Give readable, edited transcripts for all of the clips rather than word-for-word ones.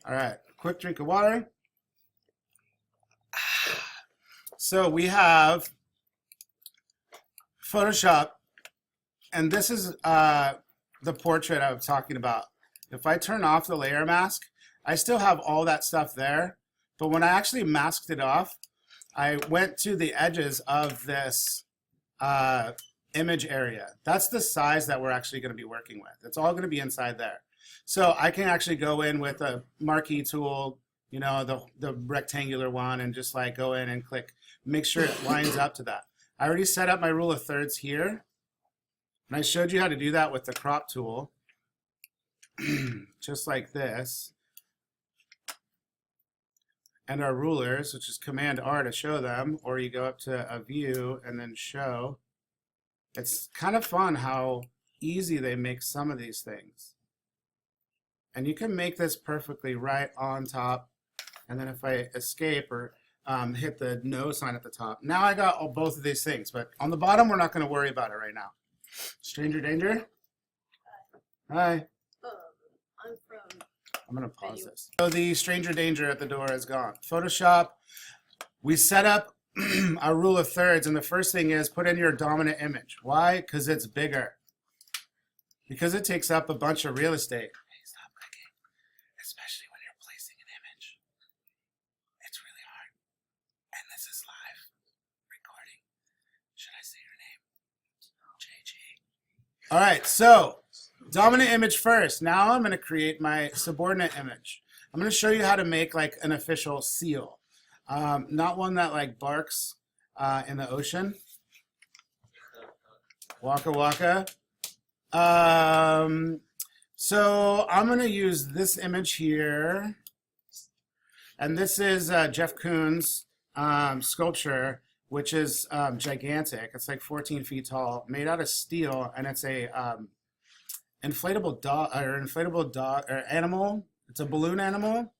All right, quick drink of water. So we have Photoshop, and this is the portrait I was talking about. If I turn off the layer mask, I still have all that stuff there, but when I actually masked it off, I went to the edges of this image area. That's the size that we're actually going to be working with. It's all going to be inside there. So I can actually go in with a marquee tool, you know, the rectangular one, and just like go in and click, make sure it lines up to that. I already set up my rule of thirds here, and I showed you how to do that with the crop tool, just like this. And our rulers, which is Command R to show them, or you go up to a view and then show. It's kind of fun how easy they make some of these things. And you can make this perfectly right on top. And then if I escape or hit the no sign at the top, now I got both of these things. But on the bottom, we're not going to worry about it right now. Stranger Danger? Hi. I'm from... I'm going to pause this. So the stranger danger at the door is gone. Photoshop, we set up our rule of thirds, and the first thing is put in your dominant image. Why? Because it's bigger. Because it takes up a bunch of real estate. Hey, stop clicking. Especially when you're placing an image. It's really hard. And this is live recording. Should I say your name? JG. All right, so dominant image first. Now I'm going to create my subordinate image. I'm going to show you how to make like an official seal. Not one that like barks in the ocean. Waka waka. So I'm going to use this image here. And this is Jeff Koons' sculpture, which is gigantic. It's like 14 feet tall, made out of steel, and it's a inflatable dog or animal. It's a balloon animal.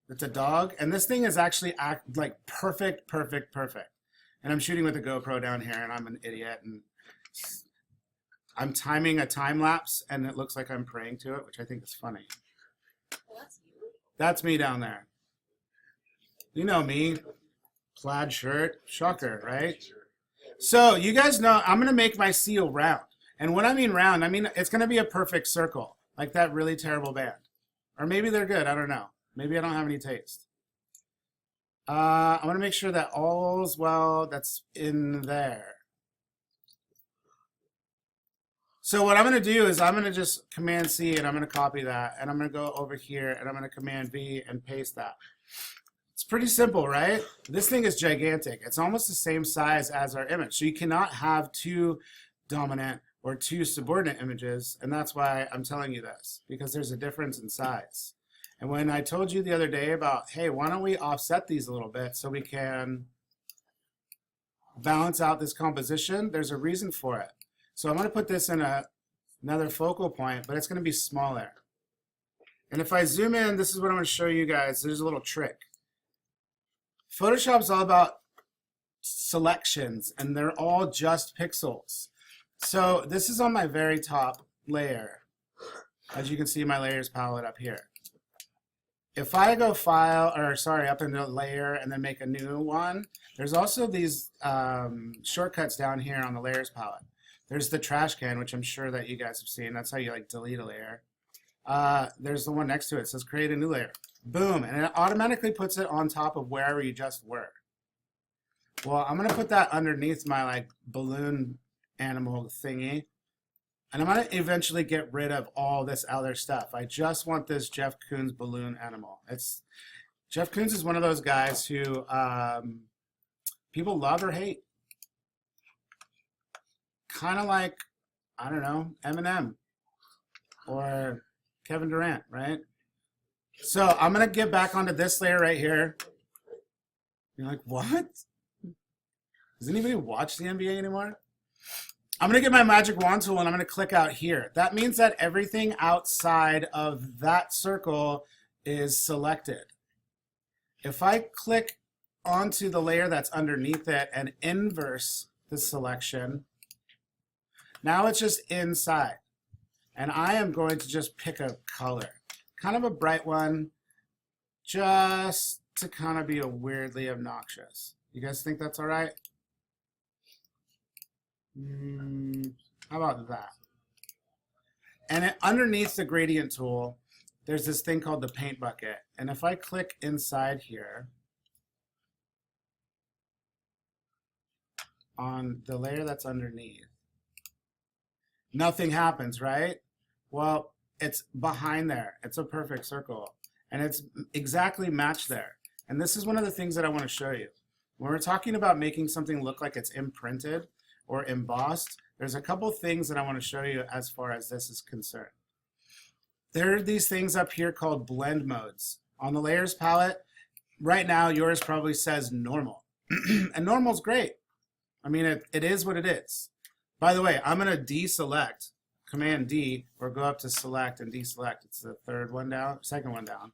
It's a dog, and this thing is actually like perfect. And I'm shooting with a GoPro down here, and I'm an idiot, and I'm timing a time lapse, and it looks like I'm praying to it, which I think is funny. Well, that's you. That's me down there. You know me, plaid shirt, shocker, right? So you guys know I'm gonna make my seal round. And when I mean round, I mean it's going to be a perfect circle, like that really terrible band. Or maybe they're good, I don't know. Maybe I don't have any taste. I want to make sure that all's well that's in there. So what I'm going to do is I'm going to just Command C, and I'm going to copy that, and I'm going to go over here, and I'm going to Command V and paste that. It's pretty simple, right? This thing is gigantic. It's almost the same size as our image. So you cannot have two dominant or two subordinate images, and that's why I'm telling you this, because there's a difference in size. And when I told you the other day about, hey, why don't we offset these a little bit so we can balance out this composition, there's a reason for it. So I'm going to put this in another focal point, but it's going to be smaller. And if I zoom in, this is what I'm going to show you guys. There's a little trick. Photoshop's all about selections, and they're all just pixels. So this is on my very top layer. As you can see, my layers palette up here. If I go file, or sorry, up into layer and then make a new one, there's also these shortcuts down here on the layers palette. There's the trash can, which I'm sure that you guys have seen. That's how you like delete a layer. There's the one next to it. It says create a new layer. Boom, and it automatically puts it on top of wherever you just were. Well, I'm gonna put that underneath my like balloon animal thingy, and I'm going to eventually get rid of all this other stuff. I just want this Jeff Koons balloon animal. Jeff Koons is one of those guys who people love or hate. Kind of like, I don't know, Eminem or Kevin Durant, right? So I'm going to get back onto this layer right here. You're like, what? Does anybody watch the NBA anymore? I'm going to get my magic wand tool, and I'm going to click out here. That means that everything outside of that circle is selected. If I click onto the layer that's underneath it and inverse the selection, now it's just inside. And I am going to just pick a color, kind of a bright one. just to kind of be a weirdly obnoxious. You guys think that's all right? How about that? And underneath the gradient tool, there's this thing called the paint bucket. And if I click inside here on the layer that's underneath, nothing happens, right? Well, it's behind there. It's a perfect circle. And it's exactly matched there. And this is one of the things that I want to show you. When we're talking about making something look like it's imprinted or embossed, there's a couple things that I want to show you as far as this is concerned. There are these things up here called blend modes. On the layers palette, right now yours probably says normal. And normal's great. I mean, it is what it is. By the way, I'm going to deselect, Command D, or go up to select and deselect. It's the third one down, second one down.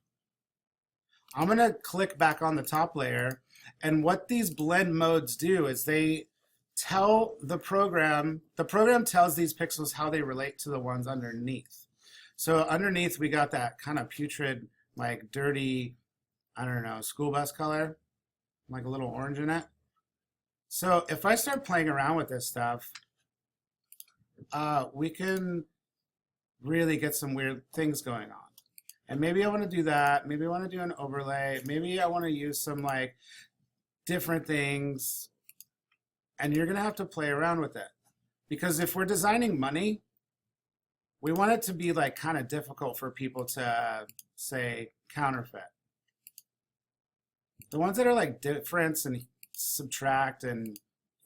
I'm going to click back on the top layer, and what these blend modes do is they tell the program tells these pixels how they relate to the ones underneath. So underneath we got that kind of putrid, like dirty, I don't know, school bus color, like a little orange in it. So if I start playing around with this stuff, we can really get some weird things going on. And maybe I want to do that. Maybe I want to do an overlay. Maybe I want to use some like different things. And you're going to have to play around with it. Because if we're designing money, we want it to be like kind of difficult for people to say counterfeit. The ones that are like difference and subtract and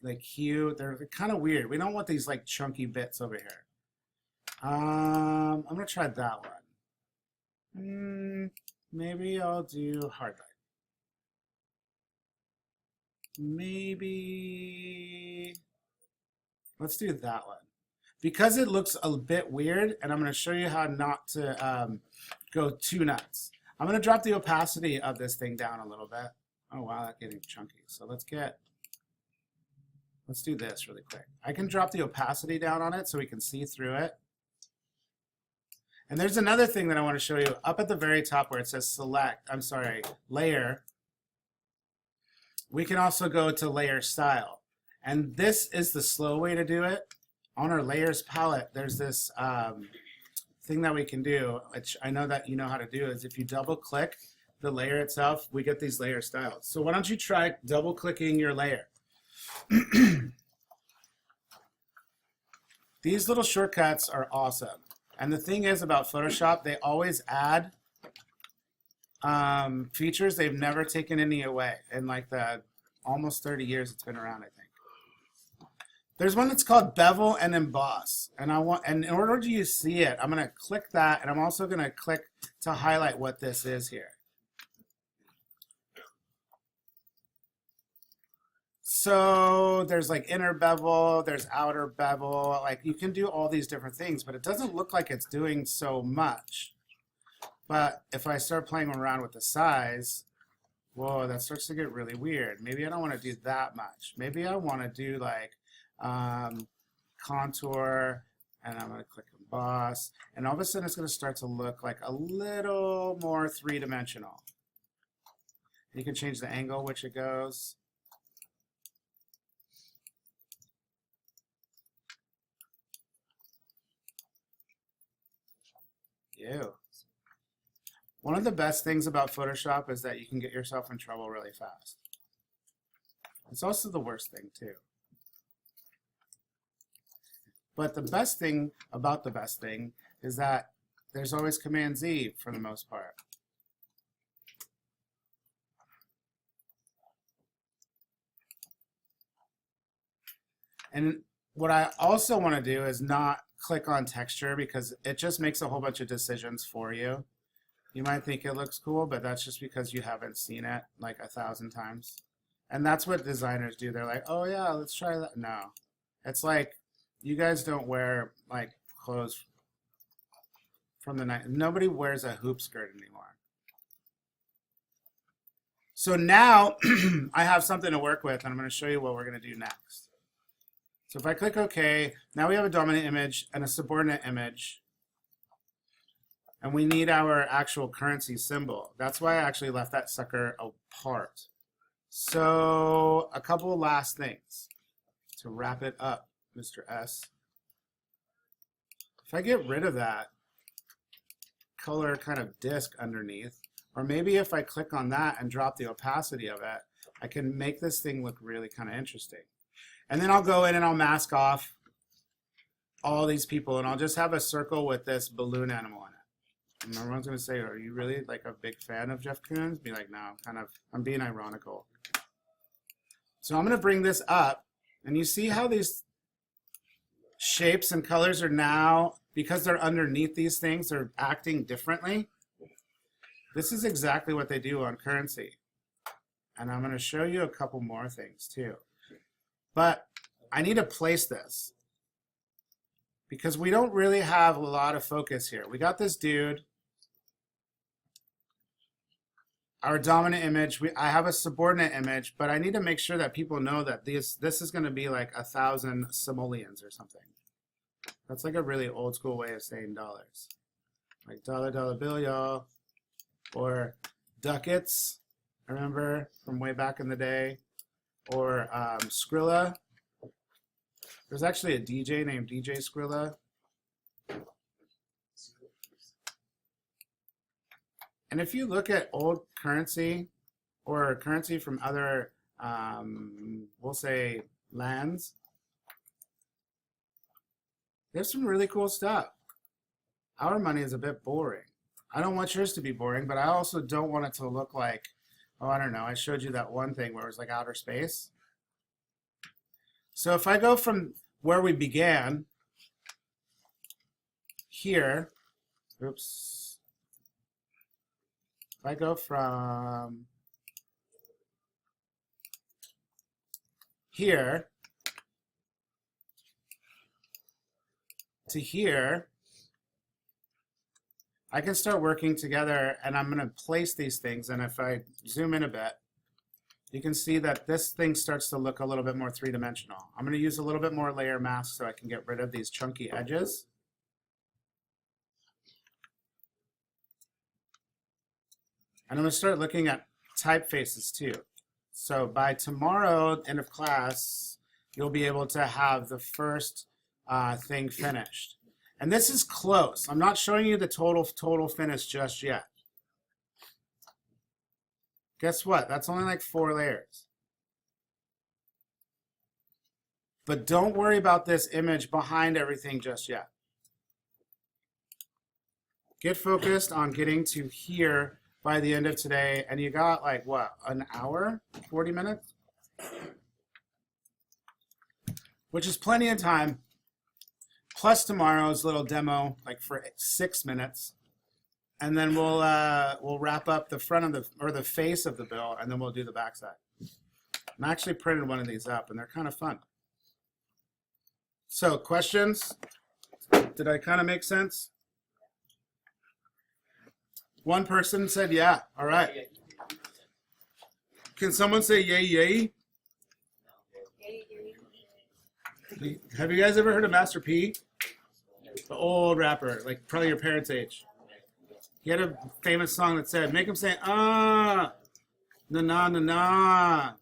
like hue, they're kind of weird. We don't want these like chunky bits over here. I'm going to try that one. Maybe I'll do hard light. Maybe let's do that one because it looks a bit weird, and I'm going to show you how not to go too nuts. I'm going to drop the opacity of this thing down a little bit. Oh wow, that's getting chunky. So let's do this really quick. I can drop the opacity down on it so we can see through it. And there's another thing that I want to show you up at the very top where it says layer. We can also go to layer style. And this is the slow way to do it. On our layers palette, there's this thing that we can do, which I know that you know how to do, is if you double click the layer itself, we get these layer styles. So why don't you try double clicking your layer? These little shortcuts are awesome. And the thing is about Photoshop, they always add features they've never taken any away in like the almost 30 years it's been around, I think. There's one that's called bevel and emboss, and in order to you see it, I'm going to click that, and I'm also going to click to highlight what this is here. So there's like inner bevel, there's outer bevel, like you can do all these different things, but it doesn't look like it's doing so much. But if I start playing around with the size, whoa, that starts to get really weird. Maybe I don't want to do that much. Maybe I want to do like contour, and I'm going to click emboss, and all of a sudden it's going to start to look like a little more three-dimensional. You can change the angle which it goes. Ew. One of the best things about Photoshop is that you can get yourself in trouble really fast. It's also the worst thing too. But the best thing about the best thing is that there's always Command Z for the most part. And what I also want to do is not click on texture because it just makes a whole bunch of decisions for you. You might think it looks cool, but that's just because you haven't seen it like 1,000 times. And that's what designers do. They're like, oh yeah, let's try that. No. It's like, you guys don't wear like clothes from the night. Nobody wears a hoop skirt anymore. So now I have something to work with, and I'm going to show you what we're going to do next. So if I click OK, now we have a dominant image and a subordinate image. And we need our actual currency symbol. That's why I actually left that sucker apart. So a couple of last things to wrap it up, Mr. S. If I get rid of that color kind of disc underneath, or maybe if I click on that and drop the opacity of it, I can make this thing look really kind of interesting. And then I'll go in and I'll mask off all these people, and I'll just have a circle with this balloon animal in it. And everyone's going to say, are you really like a big fan of Jeff Koons? Be like, no, I'm being ironical. So I'm going to bring this up, and you see how these shapes and colors are now, because they're underneath these things, they're acting differently. This is exactly what they do on currency. And I'm going to show you a couple more things too. But I need to place this, because we don't really have a lot of focus here. We got this dude, our dominant image. I have a subordinate image, but I need to make sure that people know that this is going to be like 1,000 simoleons or something. That's like a really old school way of saying dollars. Like dollar bill, y'all. Or ducats, I remember from way back in the day. Or Skrilla. There's actually a DJ named DJ Skrilla. And if you look at old currency or currency from other, we'll say, lands, there's some really cool stuff. Our money is a bit boring. I don't want yours to be boring, but I also don't want it to look like, oh, I don't know, I showed you that one thing where it was like outer space. So if I go from where we began, here, oops, if I go from here to here, I can start working together, and I'm going to place these things, and if I zoom in a bit, you can see that this thing starts to look a little bit more three-dimensional. I'm going to use a little bit more layer mask so I can get rid of these chunky edges. And I'm going to start looking at typefaces too. So by tomorrow, end of class, you'll be able to have the first thing finished. And this is close. I'm not showing you the total finish just yet. Guess what? That's only like 4 layers. But don't worry about this image behind everything just yet. Get focused on getting to here by the end of today, and you got like what, an hour, 40 minutes? Which is plenty of time. Plus tomorrow's little demo, like for 6 minutes. And then we'll wrap up the front of the face of the bill, and then we'll do the backside. I actually printed one of these up, and they're kind of fun. So, questions? Did I kind of make sense? One person said yeah. All right. Can someone say yay, yay? Have you guys ever heard of Master P? The old rapper, like probably your parents' age. He had a famous song that said, make him say, ah, na na na na.